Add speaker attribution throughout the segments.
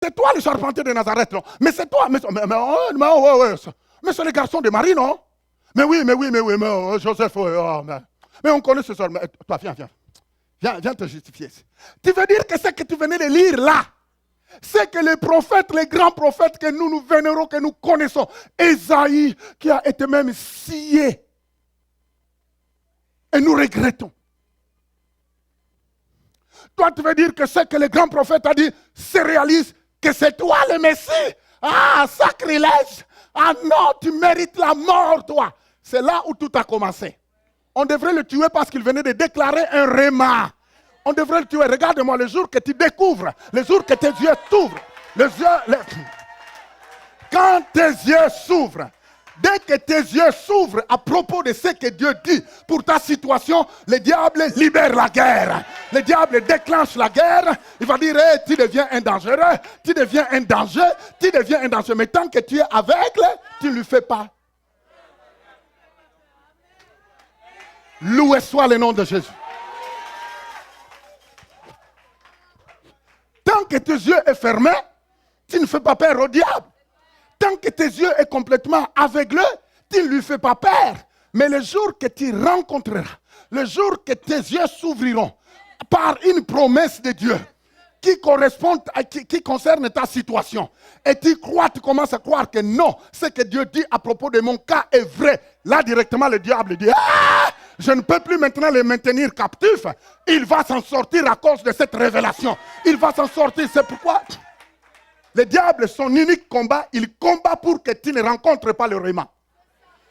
Speaker 1: c'est toi le charpentier de Nazareth, non? Mais c'est toi, mais c'est le garçon de Marie, non? Mais oui, Joseph, mais on connaît ce soir. Mais toi, viens te justifier. Tu veux dire que ce que tu venais de lire là, c'est que les prophètes, les grands prophètes que nous vénérons, que nous connaissons, Ésaïe, qui a été même scié, et nous regrettons. Toi, tu veux dire que ce que le grand prophète a dit se réalise, que c'est toi le Messie? Ah, sacrilège! Ah non, tu mérites la mort, toi. C'est là où tout a commencé. On devrait le tuer parce qu'il venait de déclarer un réma. On devrait le tuer. Regarde-moi, le jour que tu découvres, le jour que tes yeux s'ouvrent, quand tes yeux s'ouvrent, dès que tes yeux s'ouvrent à propos de ce que Dieu dit pour ta situation, le diable libère la guerre. Le diable déclenche la guerre. Il va dire, hey, tu deviens un dangereux, tu deviens un danger, tu deviens un danger. Mais tant que tu es aveugle, tu ne lui fais pas. Loué soit le nom de Jésus. Tant que tes yeux sont fermés, tu ne fais pas peur au diable. Tant que tes yeux sont complètement aveuglés, tu ne lui fais pas peur. Mais le jour que tu rencontreras, le jour que tes yeux s'ouvriront par une promesse de Dieu qui correspond qui concerne ta situation, et tu commences à croire que non, ce que Dieu dit à propos de mon cas est vrai. Là, directement, le diable dit, ah, je ne peux plus maintenant le maintenir captif. Il va s'en sortir à cause de cette révélation. Il va s'en sortir. C'est pourquoi le diable, son unique combat, il combat pour que tu ne rencontres pas le réma.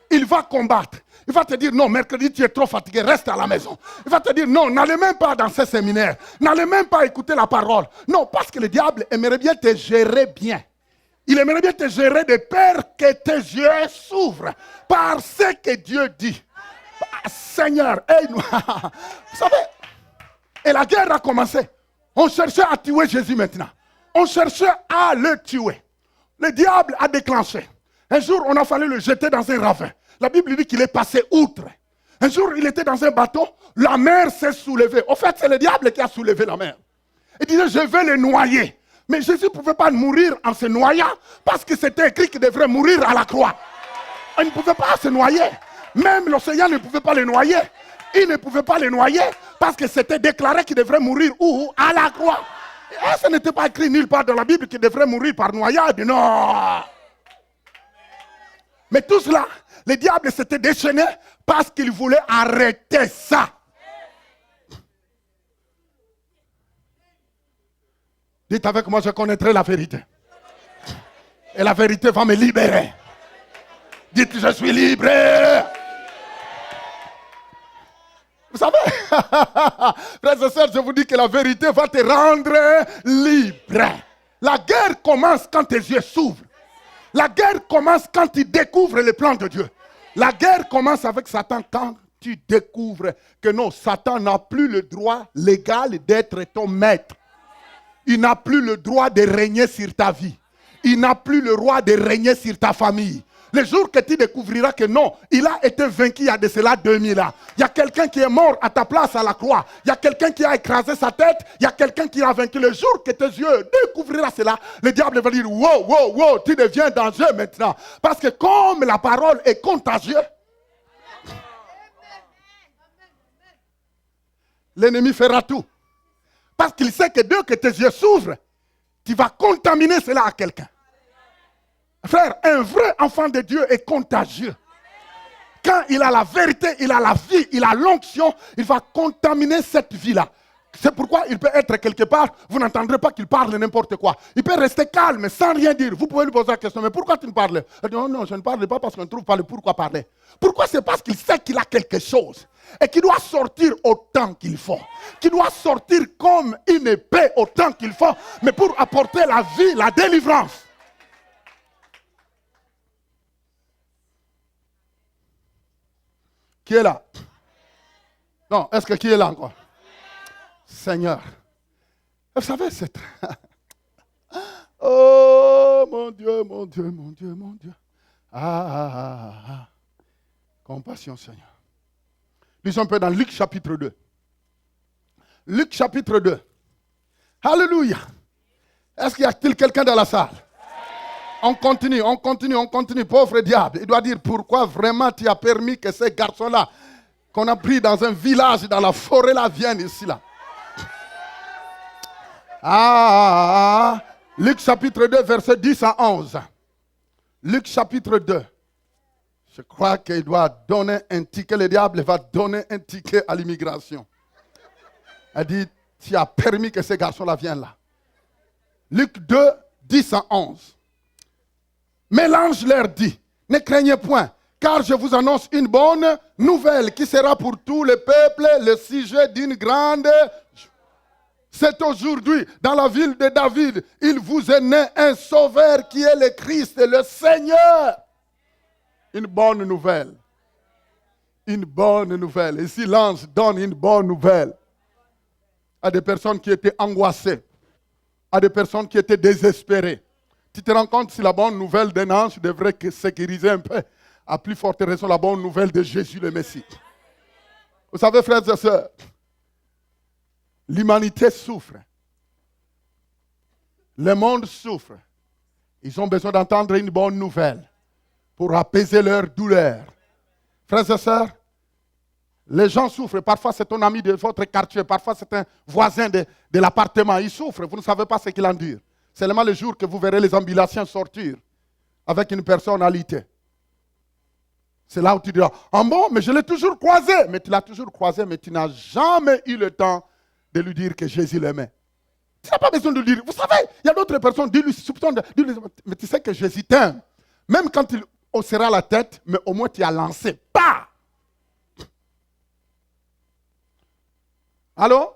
Speaker 1: Il va combattre. Il va te dire, non, mercredi, tu es trop fatigué, reste à la maison. Il va te dire, non, n'allez même pas dans ce séminaire. N'allez même pas écouter la parole. Non, parce que le diable aimerait bien te gérer bien. Il aimerait bien te gérer de peur que tes yeux s'ouvrent par ce que Dieu dit. Seigneur, aide-nous. Vous savez, et la guerre a commencé. On cherchait à tuer Jésus maintenant. On cherchait à le tuer. Le diable a déclenché. Un jour, on a fallu le jeter dans un ravin. La Bible dit qu'il est passé outre. Un jour, il était dans un bateau. La mer s'est soulevée. Au fait, c'est le diable qui a soulevé la mer. Il disait, je vais le noyer. Mais Jésus ne pouvait pas mourir en se noyant parce que c'était écrit qu'il devrait mourir à la croix. Il ne pouvait pas se noyer. Même l'océan ne pouvait pas le noyer. Il ne pouvait pas le noyer parce que c'était déclaré qu'il devrait mourir où? À la croix. Et ce n'était pas écrit nulle part dans la Bible qu'il devrait mourir par noyade. Non. Mais tout cela, le diable s'était déchaîné parce qu'il voulait arrêter ça. Dites avec moi, je connaîtrai la vérité. Et la vérité va me libérer. Dites, je suis libre. Vous savez, frères et sœurs, je vous dis que la vérité va te rendre libre. La guerre commence quand tes yeux s'ouvrent. La guerre commence quand tu découvres le plan de Dieu. La guerre commence avec Satan quand tu découvres que non, Satan n'a plus le droit légal d'être ton maître. Il n'a plus le droit de régner sur ta vie. Il n'a plus le droit de régner sur ta famille. Le jour que tu découvriras que non, il a été vaincu il y a de cela 2000 ans. Il y a quelqu'un qui est mort à ta place à la croix. Il y a quelqu'un qui a écrasé sa tête. Il y a quelqu'un qui a vaincu. Le jour que tes yeux découvriront cela, le diable va dire, wow, tu deviens dangereux maintenant. Parce que comme la parole est contagieuse, l'ennemi fera tout. Parce qu'il sait que dès que tes yeux s'ouvrent, tu vas contaminer cela à quelqu'un. Frère, un vrai enfant de Dieu est contagieux. Quand il a la vérité, il a la vie, il a l'onction, il va contaminer cette vie-là. C'est pourquoi il peut être quelque part, vous n'entendrez pas qu'il parle n'importe quoi. Il peut rester calme sans rien dire. Vous pouvez lui poser la question, mais pourquoi tu ne parles? Il dit, non, je ne parle pas parce qu'on ne trouve pas le pourquoi parler. Pourquoi? C'est parce qu'il sait qu'il a quelque chose et qu'il doit sortir autant qu'il faut. Qu'il doit sortir comme une épée autant qu'il faut, mais pour apporter la vie, la délivrance. Qui est là? Non, est-ce que qui est là encore? Seigneur. Vous savez, c'est... Oh, mon Dieu, mon Dieu, mon Dieu, mon Dieu. Ah. Compassion, Seigneur. Lisons un peu dans Luc chapitre 2. Luc chapitre 2. Alléluia. Est-ce qu'il y a-t-il quelqu'un dans la salle? On continue. Pauvre diable. Il doit dire pourquoi vraiment tu as permis que ces garçons-là, qu'on a pris dans un village, dans la forêt, là, viennent ici, là. Luc chapitre 2, verset 10 à 11. Luc chapitre 2. Je crois qu'il doit donner un ticket, le diable va donner un ticket à l'immigration. Elle dit, tu as permis que ces garçons-là viennent là. Luc 2, 10 à 11. Mais l'ange leur dit, ne craignez point, car je vous annonce une bonne nouvelle qui sera pour tout le peuple le sujet d'une grande joie. C'est aujourd'hui, dans la ville de David, il vous est né un sauveur qui est le Christ, le Seigneur. Une bonne nouvelle. Une bonne nouvelle. Ici, l'ange donne une bonne nouvelle à des personnes qui étaient angoissées, à des personnes qui étaient désespérées. Tu te rends compte si la bonne nouvelle d'un ange devrait sécuriser un peu, à plus forte raison la bonne nouvelle de Jésus le Messie. Vous savez, frères et sœurs, l'humanité souffre. Le monde souffre. Ils ont besoin d'entendre une bonne nouvelle pour apaiser leur douleur. Frères et sœurs, les gens souffrent. Parfois, c'est ton ami de votre quartier. Parfois, c'est un voisin de l'appartement. Il souffre. Vous ne savez pas ce qu'il endure. C'est seulement le jour que vous verrez les ambulanciers sortir avec une personnalité. C'est là où tu diras, ah bon, mais je l'ai toujours croisé. Mais tu l'as toujours croisé, mais tu n'as jamais eu le temps de lui dire que Jésus l'aimait. Tu n'as pas besoin de lui dire. Vous savez, il y a d'autres personnes, dis-lui, mais tu sais que Jésus t'aime. Même quand il haussera la tête, mais au moins tu as lancé. Pas. Allô?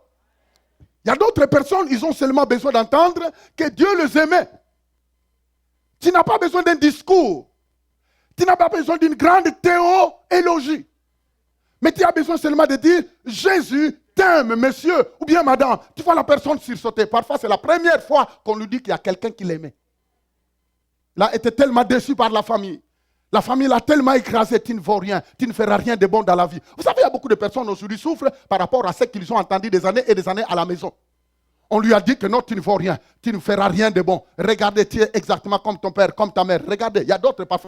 Speaker 1: Il y a d'autres personnes, ils ont seulement besoin d'entendre que Dieu les aimait. Tu n'as pas besoin d'un discours. Tu n'as pas besoin d'une grande théo-élogie. Mais tu as besoin seulement de dire, Jésus t'aime, monsieur, ou bien madame. Tu vois la personne sursauter. Parfois, c'est la première fois qu'on lui dit qu'il y a quelqu'un qui l'aimait. Là, il était tellement déçu par la famille. La famille l'a tellement écrasé, tu ne vaux rien, tu ne feras rien de bon dans la vie. Vous savez, il y a beaucoup de personnes aujourd'hui qui souffrent par rapport à ce qu'ils ont entendu des années et des années à la maison. On lui a dit que non, tu ne vaux rien, tu ne feras rien de bon. Regardez, tu es exactement comme ton père, comme ta mère. Regardez, il y a d'autres parfois.